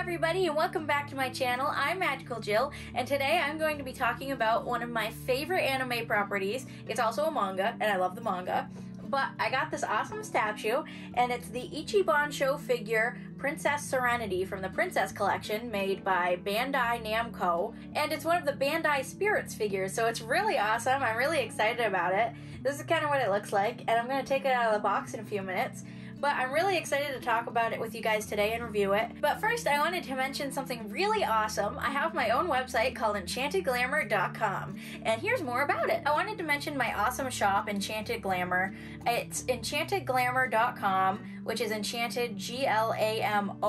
everybody, and welcome back to my channel. I'm Magical Jill, and today I'm going to be talking about one of my favorite anime properties. It's also a manga, and I love the manga. But I got this awesome statue, and it's the Ichibansho figure Princess Serenity from the Princess Collection made by Bandai Namco, and it's one of the Bandai Spirits figures, so it's really awesome. I'm really excited about it. This is kind of what it looks like, and I'm going to take it out of the box in a few minutes. But I'm really excited to talk about it with you guys today and review it. But first, I wanted to mention something really awesome. I have my own website called EnchantedGlamor.com, and here's more about it. I wanted to mention my awesome shop, Enchanted Glamour. It's EnchantedGlamor.com, which is Enchanted, GLAMOR.com,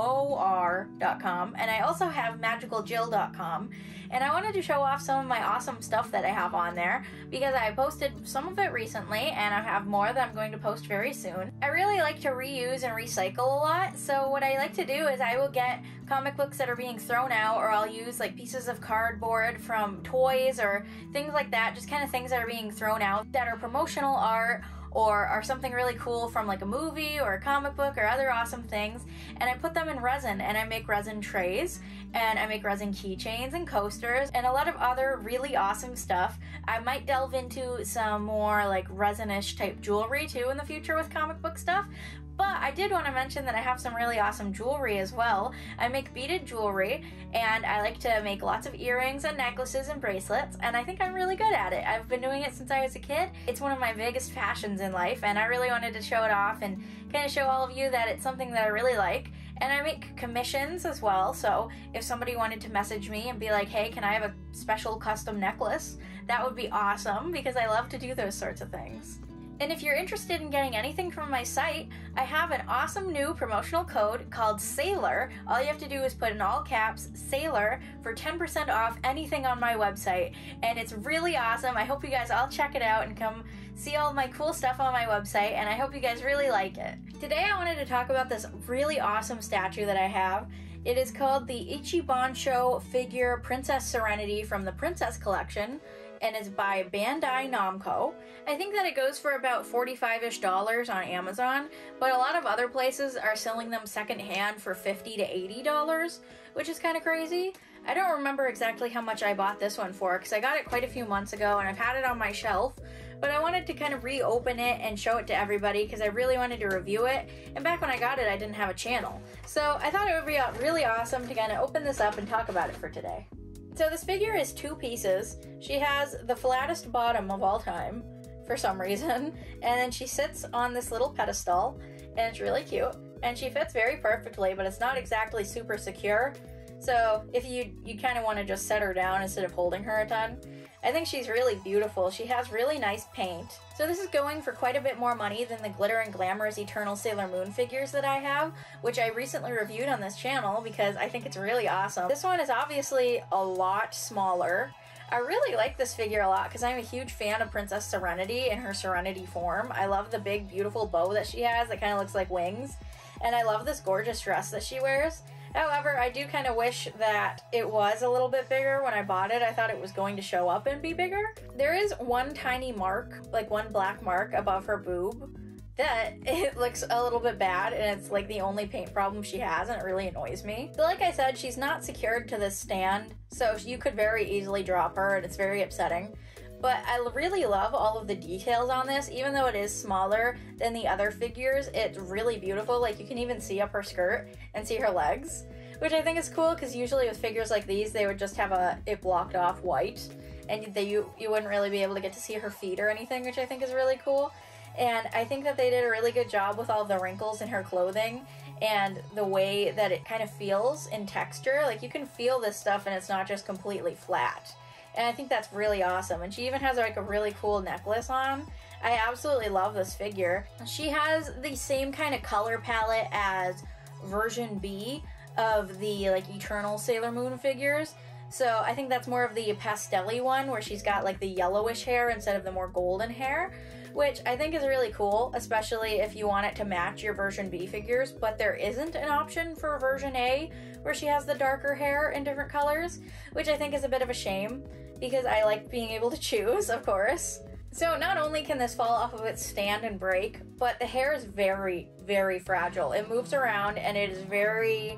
and I also have MagicalJill.com. And I wanted to show off some of my awesome stuff that I have on there, because I posted some of it recently, and I have more that I'm going to post very soon. I really like to reuse and recycle a lot, so what I like to do is I will get comic books that are being thrown out, or I'll use like pieces of cardboard from toys or things like that, just kind of things that are being thrown out that are promotional art or are something really cool from like a movie or a comic book or other awesome things, and I put them in resin, and I make resin trays, and I make resin keychains and coasters and a lot of other really awesome stuff. I might delve into some more like resin-ish type jewelry too in the future with comic book stuff. But I did want to mention that I have some really awesome jewelry as well. I make beaded jewelry, and I like to make lots of earrings and necklaces and bracelets, and I think I'm really good at it. I've been doing it since I was a kid. It's one of my biggest passions in life, and I really wanted to show it off and kind of show all of you that it's something that I really like. And I make commissions as well, so if somebody wanted to message me and be like, hey, can I have a special custom necklace? That would be awesome, because I love to do those sorts of things. And if you're interested in getting anything from my site, I have an awesome new promotional code called SAILOR. All you have to do is put in all caps SAILOR for 10% off anything on my website. And it's really awesome. I hope you guys all check it out and come see all of my cool stuff on my website, and I hope you guys really like it. Today I wanted to talk about this really awesome statue that I have. It is called the Ichibansho figure Princess Serenity from the Princess Collection, and it's by Bandai Namco. I think that it goes for about $45-ish on Amazon, but a lot of other places are selling them secondhand for $50 to $80, which is kind of crazy. I don't remember exactly how much I bought this one for, because I got it quite a few months ago and I've had it on my shelf, but I wanted to kind of reopen it and show it to everybody because I really wanted to review it, and back when I got it I didn't have a channel. So I thought it would be really awesome to kind of open this up and talk about it for today. So this figure is two pieces. She has the flattest bottom of all time, for some reason, and then she sits on this little pedestal, and it's really cute, and she fits very perfectly, but it's not exactly super secure. So if you kind of want to just set her down instead of holding her a ton. I think she's really beautiful. She has really nice paint. So this is going for quite a bit more money than the Glitter and Glamorous Eternal Sailor Moon figures that I have, which I recently reviewed on this channel because I think it's really awesome. This one is obviously a lot smaller. I really like this figure a lot because I'm a huge fan of Princess Serenity in her Serenity form. I love the big beautiful bow that she has that kind of looks like wings, and I love this gorgeous dress that she wears. However, I do kind of wish that it was a little bit bigger when I bought it. I thought it was going to show up and be bigger. There is one tiny mark, like one black mark above her boob, that it looks a little bit bad, and it's like the only paint problem she has, and it really annoys me. So like I said, she's not secured to this stand, so you could very easily drop her, and it's very upsetting. But I really love all of the details on this. Even though it is smaller than the other figures, it's really beautiful. Like, you can even see up her skirt and see her legs, which I think is cool, because usually with figures like these, they would just have it blocked off white, and you wouldn't really be able to get to see her feet or anything, which I think is really cool. And I think that they did a really good job with all the wrinkles in her clothing and the way that it kind of feels in texture. Like, you can feel this stuff and it's not just completely flat. And I think that's really awesome. And she even has like a really cool necklace on. I absolutely love this figure. She has the same kind of color palette as version B of the like Eternal Sailor Moon figures. So I think that's more of the pastel-y one, where she's got like the yellowish hair instead of the more golden hair, which I think is really cool, especially if you want it to match your version B figures. But there isn't an option for version A where she has the darker hair in different colors, which I think is a bit of a shame, because I like being able to choose, of course. So not only can this fall off of its stand and break, but the hair is very, very fragile. It moves around, and it is very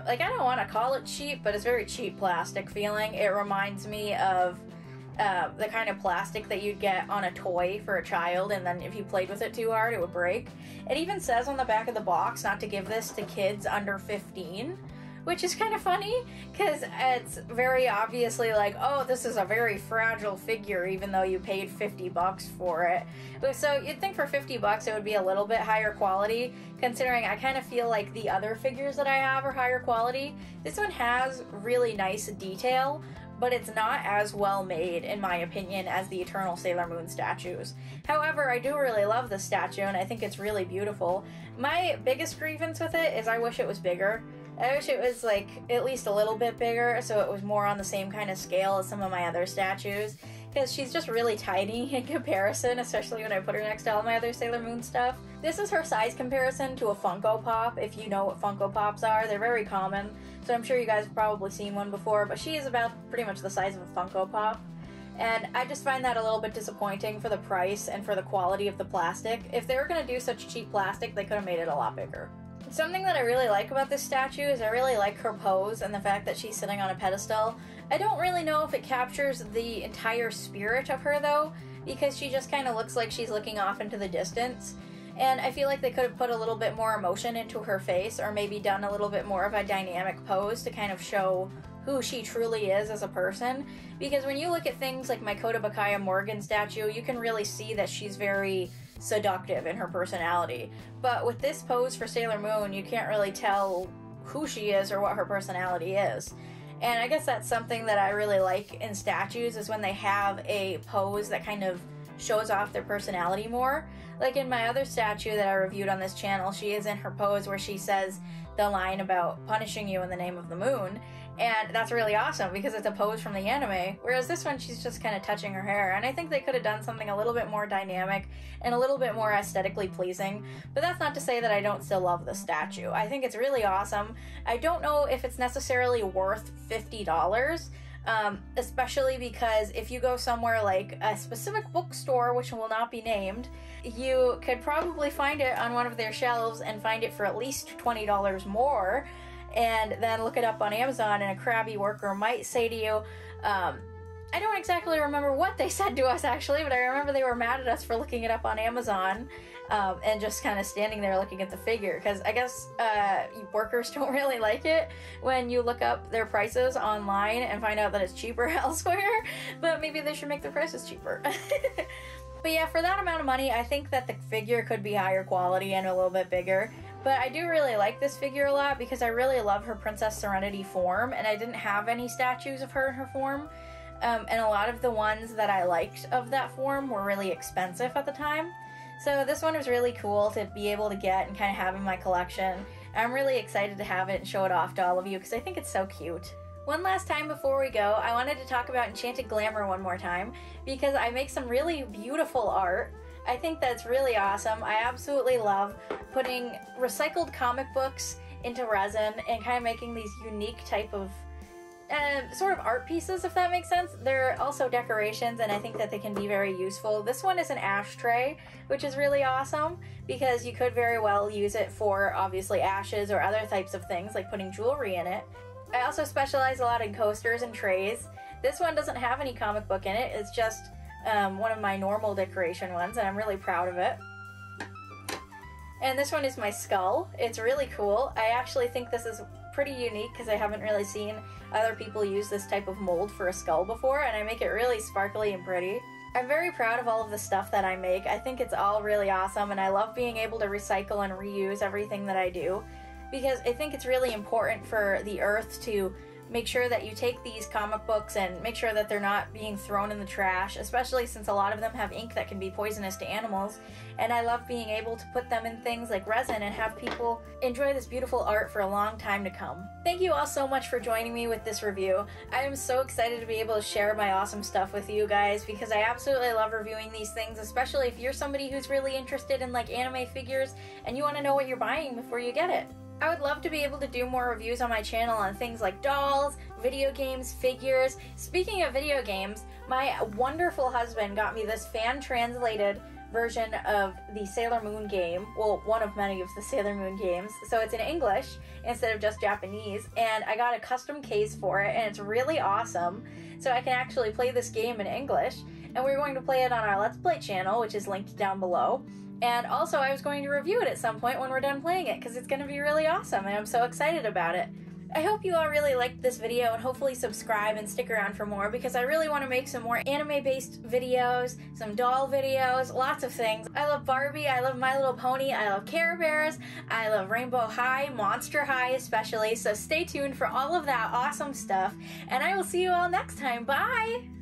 like, I don't want to call it cheap, but it's very cheap plastic feeling. It reminds me of the kind of plastic that you'd get on a toy for a child, and then if you played with it too hard, it would break. It even says on the back of the box not to give this to kids under 15, which is kind of funny, because it's very obviously like, oh, this is a very fragile figure, even though you paid $50 for it. So you'd think for $50 it would be a little bit higher quality, considering I kind of feel like the other figures that I have are higher quality. This one has really nice detail, but it's not as well made, in my opinion, as the Eternal Sailor Moon statues. However, I do really love this statue, and I think it's really beautiful. My biggest grievance with it is I wish it was bigger. I wish it was, like, at least a little bit bigger, so it was more on the same kind of scale as some of my other statues, because she's just really tiny in comparison, especially when I put her next to all my other Sailor Moon stuff. This is her size comparison to a Funko Pop, if you know what Funko Pops are. They're very common, so I'm sure you guys have probably seen one before, but she is about pretty much the size of a Funko Pop. And I just find that a little bit disappointing for the price and for the quality of the plastic. If they were going to do such cheap plastic, they could have made it a lot bigger. Something that I really like about this statue is I really like her pose and the fact that she's sitting on a pedestal. I don't really know if it captures the entire spirit of her though, because she just kind of looks like she's looking off into the distance. And I feel like they could have put a little bit more emotion into her face, or maybe done a little bit more of a dynamic pose to kind of show who she truly is as a person. Because when you look at things like my Kota Bakaya Morgan statue, you can really see that she's very seductive in her personality. But with this pose for Sailor Moon, you can't really tell who she is or what her personality is. And I guess that's something that I really like in statues, is when they have a pose that kind of shows off their personality more. Like in my other statue that I reviewed on this channel, she is in her pose where she says the line about punishing you in the name of the moon. And that's really awesome because it's a pose from the anime, whereas this one she's just kind of touching her hair, and I think they could have done something a little bit more dynamic and a little bit more aesthetically pleasing, but that's not to say that I don't still love the statue. I think it's really awesome. I don't know if it's necessarily worth $50, especially because if you go somewhere like a specific bookstore, which will not be named, you could probably find it on one of their shelves and find it for at least $20 more. And then look it up on Amazon, and a crabby worker might say to you, I don't exactly remember what they said to us actually, but I remember they were mad at us for looking it up on Amazon, and just kind of standing there looking at the figure, because I guess workers don't really like it when you look up their prices online and find out that it's cheaper elsewhere, but maybe they should make their prices cheaper. But yeah, for that amount of money, I think that the figure could be higher quality and a little bit bigger. But I do really like this figure a lot because I really love her Princess Serenity form, and I didn't have any statues of her in her form. And a lot of the ones that I liked of that form were really expensive at the time. So this one was really cool to be able to get and kind of have in my collection. I'm really excited to have it and show it off to all of you because I think it's so cute. One last time before we go, I wanted to talk about Enchanted Glamour one more time because I make some really beautiful art. I think that's really awesome. I absolutely love putting recycled comic books into resin and kind of making these unique type of sort of art pieces, if that makes sense. They're also decorations, and I think that they can be very useful. This one is an ashtray, which is really awesome because you could very well use it for obviously ashes or other types of things like putting jewelry in it. I also specialize a lot in coasters and trays. This one doesn't have any comic book in it. It's just one of my normal decoration ones, and I'm really proud of it. And this one is my skull. It's really cool. I actually think this is pretty unique because I haven't really seen other people use this type of mold for a skull before, and I make it really sparkly and pretty. I'm very proud of all of the stuff that I make. I think it's all really awesome, and I love being able to recycle and reuse everything that I do because I think it's really important for the earth to make sure that you take these comic books and make sure that they're not being thrown in the trash, especially since a lot of them have ink that can be poisonous to animals. And I love being able to put them in things like resin and have people enjoy this beautiful art for a long time to come. Thank you all so much for joining me with this review. I am so excited to be able to share my awesome stuff with you guys because I absolutely love reviewing these things, especially if you're somebody who's really interested in like anime figures and you want to know what you're buying before you get it. I would love to be able to do more reviews on my channel on things like dolls, video games, figures. Speaking of video games, my wonderful husband got me this fan-translated version of the Sailor Moon game. Well, one of many of the Sailor Moon games. So it's in English instead of just Japanese, and I got a custom case for it, and it's really awesome. So I can actually play this game in English, and we're going to play it on our Let's Play channel, which is linked down below. And also I was going to review it at some point when we're done playing it, because it's going to be really awesome, and I'm so excited about it. I hope you all really liked this video, and hopefully subscribe and stick around for more, because I really want to make some more anime-based videos, some doll videos, lots of things. I love Barbie, I love My Little Pony, I love Care Bears, I love Rainbow High, Monster High especially, so stay tuned for all of that awesome stuff, and I will see you all next time. Bye!